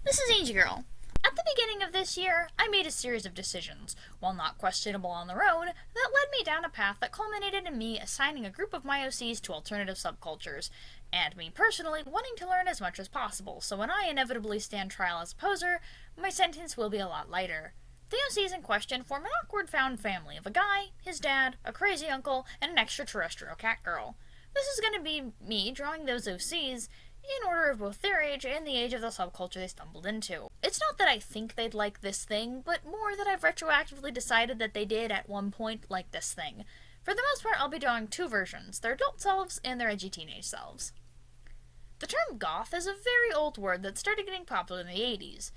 This is Angie Girl. At the beginning of this year, I made a series of decisions, while not questionable on their own, that led me down a path that culminated in me assigning a group of my OCs to alternative subcultures, and me personally wanting to learn as much as possible, so when I inevitably stand trial as a poser, my sentence will be a lot lighter. The OCs in question form an awkward found family of a guy, his dad, a crazy uncle, and an extraterrestrial cat girl. This is going to be me drawing those OCs in order of both their age and the age of the subculture they stumbled into. It's not that I think they'd like this thing, but more that I've retroactively decided that they did at one point like this thing. For the most part, I'll be drawing two versions, their adult selves and their edgy teenage selves. The term goth is a very old word that started getting popular in the 80s.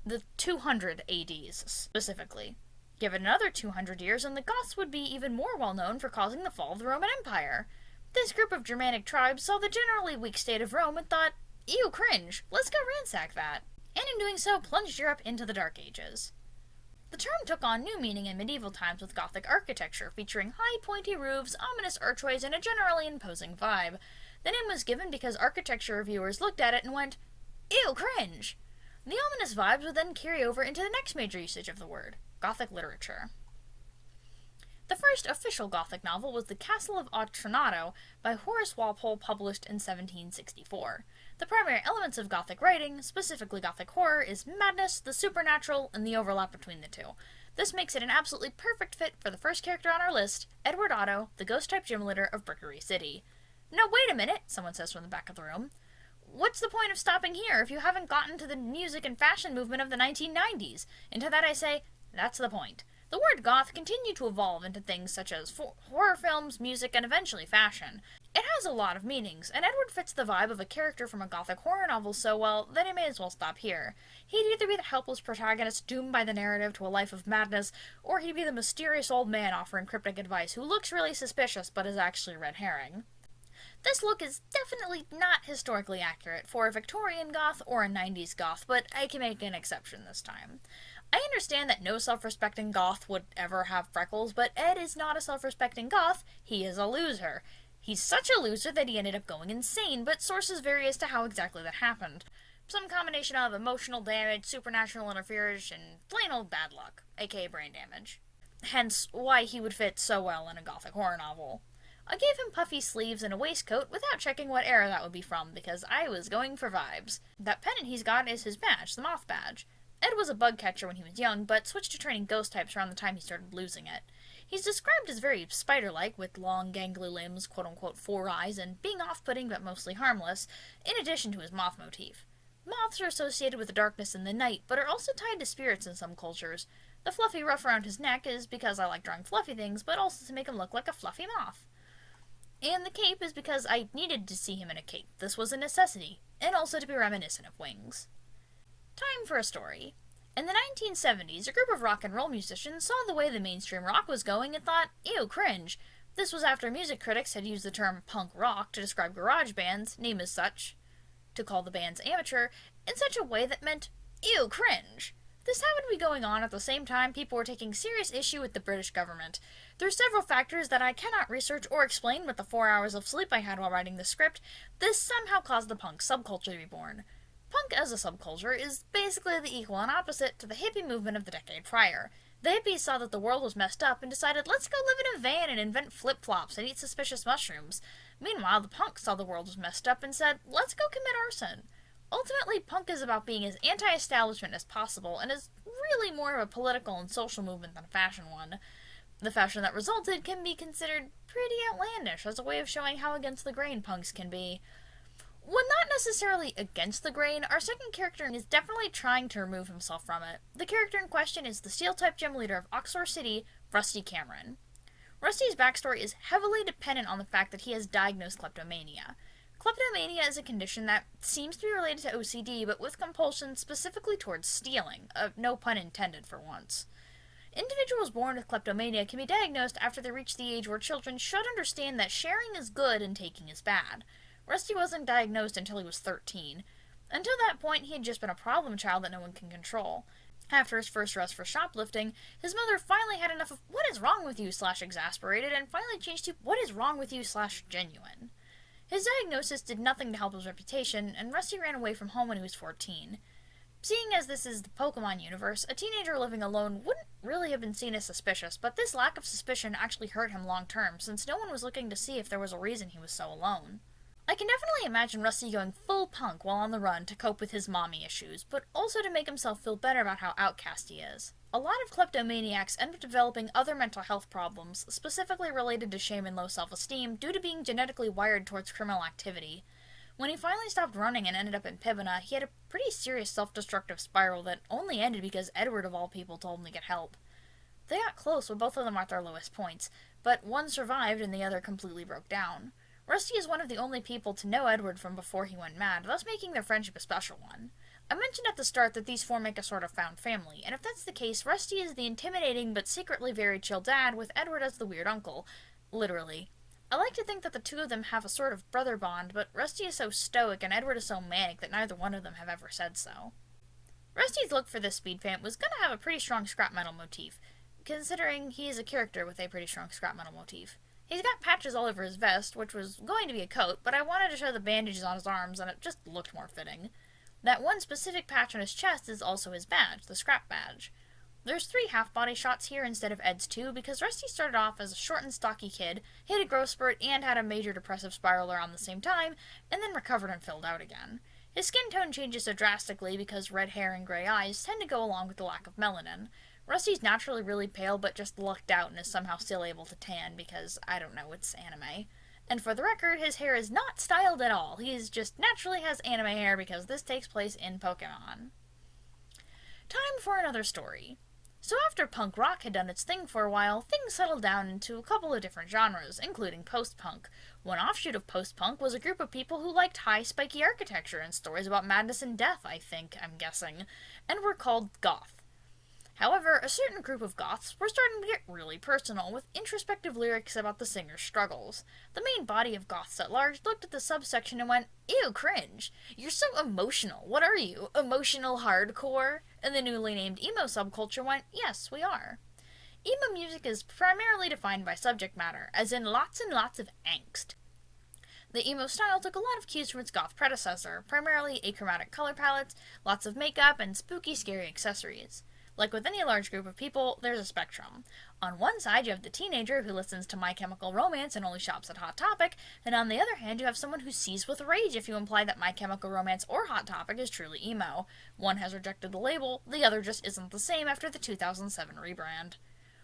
The 200 ADs, specifically. Give it another 200 years and the Goths would be even more well known for causing the fall of the Roman Empire. This group of Germanic tribes saw the generally weak state of Rome and thought, ew, cringe, let's go ransack that, and in doing so plunged Europe into the Dark Ages. The term took on new meaning in medieval times with Gothic architecture, featuring high pointy roofs, ominous archways, and a generally imposing vibe. The name was given because architecture reviewers looked at it and went, ew, cringe. The ominous vibes would then carry over into the next major usage of the word, Gothic literature. The first official Gothic novel was The Castle of Otranto by Horace Walpole, published in 1764. The primary elements of Gothic writing, specifically Gothic horror, is madness, the supernatural, and the overlap between the two. This makes it an absolutely perfect fit for the first character on our list, Edward Otto, the ghost-type gym leader of Brickery City. Now wait a minute, someone says from the back of the room. What's the point of stopping here if you haven't gotten to the music and fashion movement of the 1990s? And to that I say, that's the point. The word goth continued to evolve into things such as horror films, music, and eventually fashion. It has a lot of meanings, and Edward fits the vibe of a character from a Gothic horror novel so well that I may as well stop here. He'd either be the helpless protagonist doomed by the narrative to a life of madness, or he'd be the mysterious old man offering cryptic advice who looks really suspicious but is actually a red herring. This look is definitely not historically accurate for a Victorian goth or a 90s goth, but I can make an exception this time. I understand that no self-respecting goth would ever have freckles, but Ed is not a self-respecting goth, he is a loser. He's such a loser that he ended up going insane, but sources vary as to how exactly that happened. Some combination of emotional damage, supernatural interference, and plain old bad luck, aka brain damage. Hence, why he would fit so well in a Gothic horror novel. I gave him puffy sleeves and a waistcoat without checking what era that would be from, because I was going for vibes. That pennant he's got is his badge, the moth badge. Ed was a bug catcher when he was young, but switched to training ghost types around the time he started losing it. He's described as very spider-like, with long, gangly limbs, quote-unquote 4 eyes, and being off-putting but mostly harmless, in addition to his moth motif. Moths are associated with the darkness and the night, but are also tied to spirits in some cultures. The fluffy ruff around his neck is because I like drawing fluffy things, but also to make him look like a fluffy moth. And the cape is because I needed to see him in a cape. This was a necessity, and also to be reminiscent of wings. Time for a story. In the 1970s, a group of rock and roll musicians saw the way the mainstream rock was going and thought, ew, cringe. This was after music critics had used the term punk rock to describe garage bands, named as such, to call the bands amateur, in such a way that meant, ew, cringe. This happened to be going on at the same time people were taking serious issue with the British government. There are several factors that I cannot research or explain with the 4 hours of sleep I had while writing the script. This somehow caused the punk subculture to be born. Punk as a subculture is basically the equal and opposite to the hippie movement of the decade prior. The hippies saw that the world was messed up and decided, let's go live in a van and invent flip-flops and eat suspicious mushrooms. Meanwhile, the punks saw the world was messed up and said, let's go commit arson. Ultimately, punk is about being as anti-establishment as possible and is really more of a political and social movement than a fashion one. The fashion that resulted can be considered pretty outlandish as a way of showing how against the grain punks can be. When not necessarily against the grain, our second character is definitely trying to remove himself from it. The character in question is the Steel-type gym leader of Oxford City, Rusty Cameron. Rusty's backstory is heavily dependent on the fact that he has diagnosed kleptomania. Kleptomania is a condition that seems to be related to OCD, but with compulsion specifically towards stealing, no pun intended for once. Individuals born with kleptomania can be diagnosed after they reach the age where children should understand that sharing is good and taking is bad. Rusty wasn't diagnosed until he was 13. Until that point, he had just been a problem child that no one can control. After his first arrest for shoplifting, his mother finally had enough of what is wrong with you /exasperated and finally changed to what is wrong with you /genuine. His diagnosis did nothing to help his reputation, and Rusty ran away from home when he was 14. Seeing as this is the Pokemon universe, a teenager living alone wouldn't really have been seen as suspicious, but this lack of suspicion actually hurt him long term, since no one was looking to see if there was a reason he was so alone. I can definitely imagine Rusty going full punk while on the run to cope with his mommy issues, but also to make himself feel better about how outcast he is. A lot of kleptomaniacs end up developing other mental health problems, specifically related to shame and low self-esteem, due to being genetically wired towards criminal activity. When he finally stopped running and ended up in Pivana, he had a pretty serious self-destructive spiral that only ended because Edward of all people told him to get help. They got close with both of them at their lowest points, but one survived and the other completely broke down. Rusty is one of the only people to know Edward from before he went mad, thus making their friendship a special one. I mentioned at the start that these four make a sort of found family, and if that's the case, Rusty is the intimidating but secretly very chill dad, with Edward as the weird uncle. Literally. I like to think that the two of them have a sort of brother bond, but Rusty is so stoic and Edward is so manic that neither one of them have ever said so. Rusty's look for this speed paint was going to have a pretty strong scrap metal motif, considering he is a character with a pretty strong scrap metal motif. He's got patches all over his vest, which was going to be a coat, but I wanted to show the bandages on his arms, and it just looked more fitting. That one specific patch on his chest is also his badge, the scrap badge. There's 3 half-body shots here instead of Ed's 2, because Rusty started off as a short and stocky kid, hit a growth spurt, and had a major depressive spiral around the same time, and then recovered and filled out again. His skin tone changes so drastically because red hair and gray eyes tend to go along with the lack of melanin. Rusty's naturally really pale, but just lucked out and is somehow still able to tan because, I don't know, it's anime. And for the record, his hair is not styled at all. He just naturally has anime hair because this takes place in Pokemon. Time for another story. So after punk rock had done its thing for a while, things settled down into a couple of different genres, including post-punk. One offshoot of post-punk was a group of people who liked high, spiky architecture and stories about madness and death, I'm guessing, and were called goth. However, a certain group of goths were starting to get really personal, with introspective lyrics about the singer's struggles. The main body of goths at large looked at the subsection and went, "Ew, cringe. You're so emotional. What are you, emotional hardcore?" And the newly named emo subculture went, "Yes, we are." Emo music is primarily defined by subject matter, as in lots and lots of angst. The emo style took a lot of cues from its goth predecessor, primarily achromatic color palettes, lots of makeup, and spooky, scary accessories. Like with any large group of people, there's a spectrum. On one side, you have the teenager who listens to My Chemical Romance and only shops at Hot Topic, and on the other hand, you have someone who sees with rage if you imply that My Chemical Romance or Hot Topic is truly emo. One has rejected the label, the other just isn't the same after the 2007 rebrand.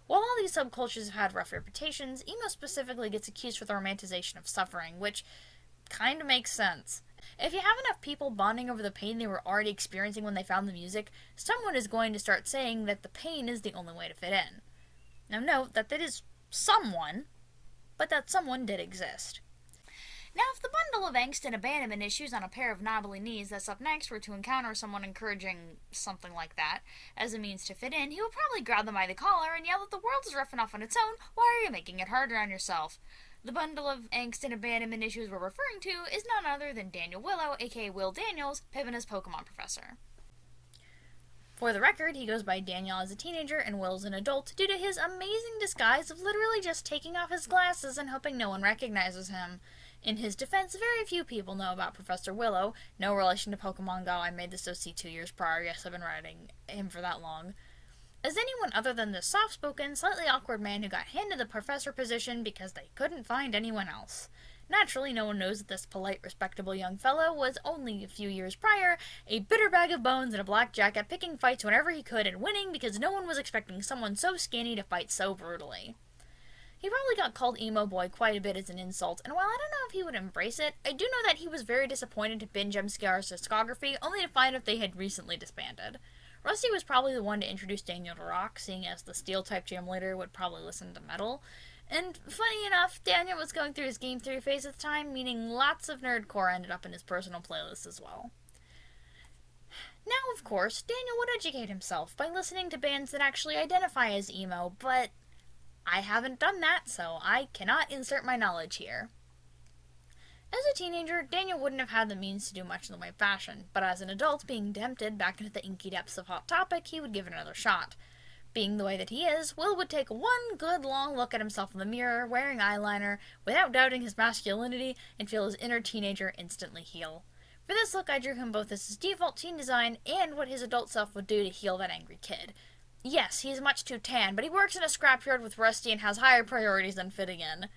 While all these subcultures have had rough reputations, emo specifically gets accused for the romanticization of suffering, which kinda makes sense. If you have enough people bonding over the pain they were already experiencing when they found the music, someone is going to start saying that the pain is the only way to fit in. Now note that is someone, but that someone did exist. Now if the bundle of angst and abandonment issues on a pair of knobbly knees that's up next were to encounter someone encouraging something like that as a means to fit in, he would probably grab them by the collar and yell that the world is rough enough on its own, why are you making it harder on yourself? The bundle of angst and abandonment issues we're referring to is none other than Daniel Willow, aka Will Daniels, Pivana's Pokemon professor. For the record, he goes by Daniel as a teenager and Will as an adult due to his amazing disguise of literally just taking off his glasses and hoping no one recognizes him. In his defense, very few people know about Professor Willow, no relation to Pokemon Go. I made this OC 2 years prior, yes, I've been writing him for that long. As anyone other than this soft-spoken, slightly awkward man who got handed the professor position because they couldn't find anyone else. Naturally, no one knows that this polite, respectable young fellow was only a few years prior a bitter bag of bones in a black jacket, picking fights whenever he could and winning because no one was expecting someone so skinny to fight so brutally. He probably got called emo boy quite a bit as an insult, and while I don't know if he would embrace it, I do know that he was very disappointed to binge MCR's discography, only to find out they had recently disbanded. Rusty was probably the one to introduce Daniel to rock, seeing as the Steel-type gym leader would probably listen to metal. And funny enough, Daniel was going through his Game Theory phase at the time, meaning lots of nerdcore ended up in his personal playlist as well. Now, of course, Daniel would educate himself by listening to bands that actually identify as emo, but I haven't done that, so I cannot insert my knowledge here. As a teenager, Daniel wouldn't have had the means to do much in the way of fashion, but as an adult, being tempted back into the inky depths of Hot Topic, he would give it another shot. Being the way that he is, Will would take one good long look at himself in the mirror, wearing eyeliner, without doubting his masculinity, and feel his inner teenager instantly heal. For this look, I drew him both as his default teen design and what his adult self would do to heal that angry kid. Yes, he's much too tan, but he works in a scrapyard with Rusty and has higher priorities than fitting in.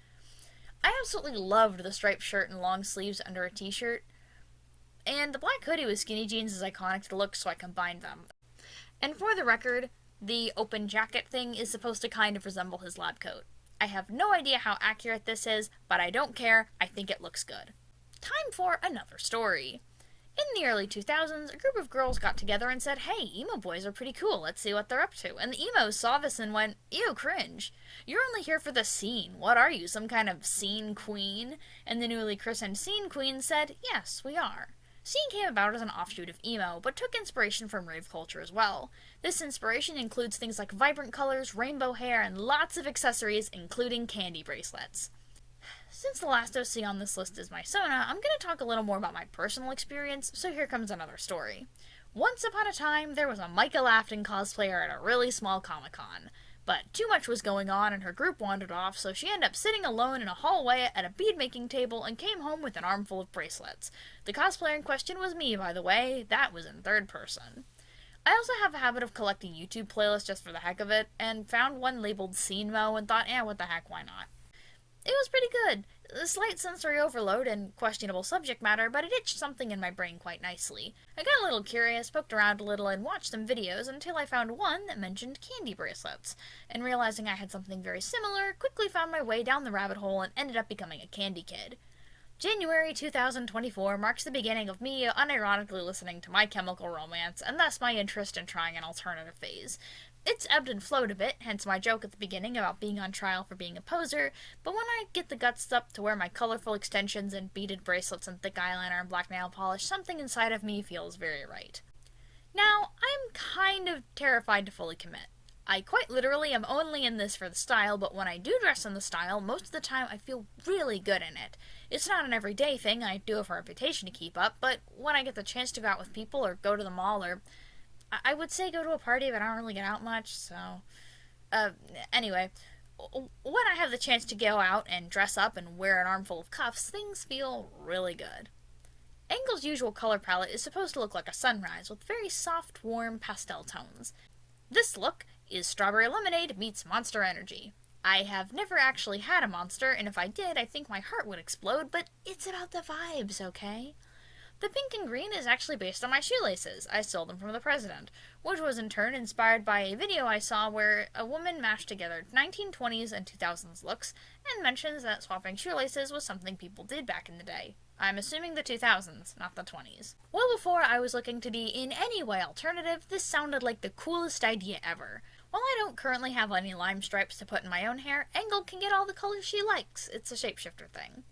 I absolutely loved the striped shirt and long sleeves under a t-shirt, and the black hoodie with skinny jeans is iconic to the look, so I combined them. And for the record, the open jacket thing is supposed to kind of resemble his lab coat. I have no idea how accurate this is, but I don't care, I think it looks good. Time for another story. In the early 2000s, a group of girls got together and said, "Hey, emo boys are pretty cool, let's see what they're up to." And the emos saw this and went, "Ew, cringe. You're only here for the scene. What are you, some kind of scene queen?" And the newly christened scene queen said, "Yes, we are." Scene came about as an offshoot of emo, but took inspiration from rave culture as well. This inspiration includes things like vibrant colors, rainbow hair, and lots of accessories, including candy bracelets. Since the last OC on this list is my Sona, I'm going to talk a little more about my personal experience, so here comes another story. Once upon a time, there was a Micah Lafton cosplayer at a really small Comic-Con. But too much was going on and her group wandered off, so she ended up sitting alone in a hallway at a bead-making table and came home with an armful of bracelets. The cosplayer in question was me, by the way. That was in third person. I also have a habit of collecting YouTube playlists just for the heck of it, and found one labeled Scene Mo and thought, what the heck, why not? It was pretty good. A slight sensory overload and questionable subject matter, but it itched something in my brain quite nicely. I got a little curious, poked around a little, and watched some videos until I found one that mentioned candy bracelets. And realizing I had something very similar, quickly found my way down the rabbit hole and ended up becoming a candy kid. January 2024 marks the beginning of me unironically listening to My Chemical Romance, and thus my interest in trying an alternative phase. It's ebbed and flowed a bit, hence my joke at the beginning about being on trial for being a poser, but when I get the guts up to wear my colorful extensions and beaded bracelets and thick eyeliner and black nail polish, something inside of me feels very right. Now, I'm kind of terrified to fully commit. I quite literally am only in this for the style, but when I do dress in the style, most of the time I feel really good in it. It's not an everyday thing, I do have a reputation to keep up, but when I get the chance to go out with people or go to the mall or I would say go to a party, but I don't really get out much, so... Anyway, when I have the chance to go out and dress up and wear an armful of cuffs, things feel really good. Angel's usual color palette is supposed to look like a sunrise, with very soft, warm pastel tones. This look is Strawberry Lemonade meets Monster Energy. I have never actually had a monster, and if I did, I think my heart would explode, but it's about the vibes, okay? The pink and green is actually based on my shoelaces. I stole them from the president, which was in turn inspired by a video I saw where a woman mashed together 1920s and 2000s looks and mentions that swapping shoelaces was something people did back in the day. I'm assuming the 2000s, not the 20s. Well, before I was looking to be in any way alternative, this sounded like the coolest idea ever. While I don't currently have any lime stripes to put in my own hair, Angel can get all the colors she likes. It's a shapeshifter thing.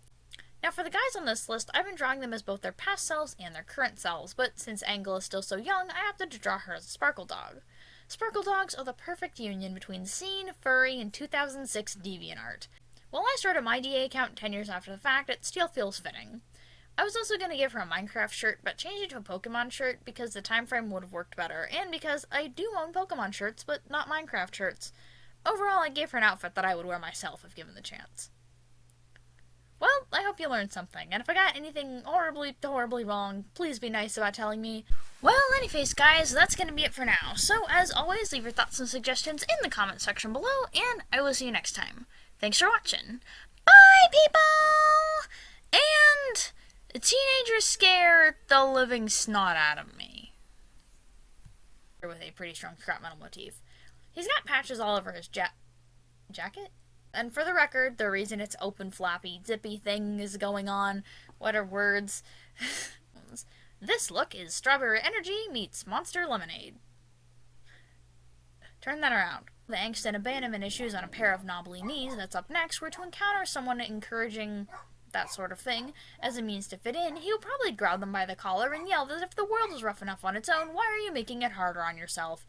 Now for the guys on this list, I've been drawing them as both their past selves and their current selves, but since Angel is still so young, I opted to draw her as a Sparkle Dog. Sparkle Dogs are the perfect union between scene, furry, and 2006 DeviantArt. While I started my DA account 10 years after the fact, it still feels fitting. I was also going to give her a Minecraft shirt, but changed it to a Pokemon shirt because the time frame would have worked better, and because I do own Pokemon shirts, but not Minecraft shirts. Overall, I gave her an outfit that I would wear myself if given the chance. Well, I hope you learned something, and if I got anything horribly wrong, please be nice about telling me. Well, anyways, guys, that's going to be it for now. So, as always, leave your thoughts and suggestions in the comment section below, and I will see you next time. Thanks for watching. Bye, people! And the teenagers scare the living snot out of me. With a pretty strong scrap metal motif. He's got patches all over his jacket? And for the record, the reason it's open, flappy, zippy thing is going on, what are words? This look is Strawberry Energy meets Monster Lemonade. Turn that around. The angst and abandonment issues on a pair of knobbly knees that's up next were to encounter someone encouraging that sort of thing as a means to fit in. He'll probably grab them by the collar and yell that if the world is rough enough on its own, why are you making it harder on yourself?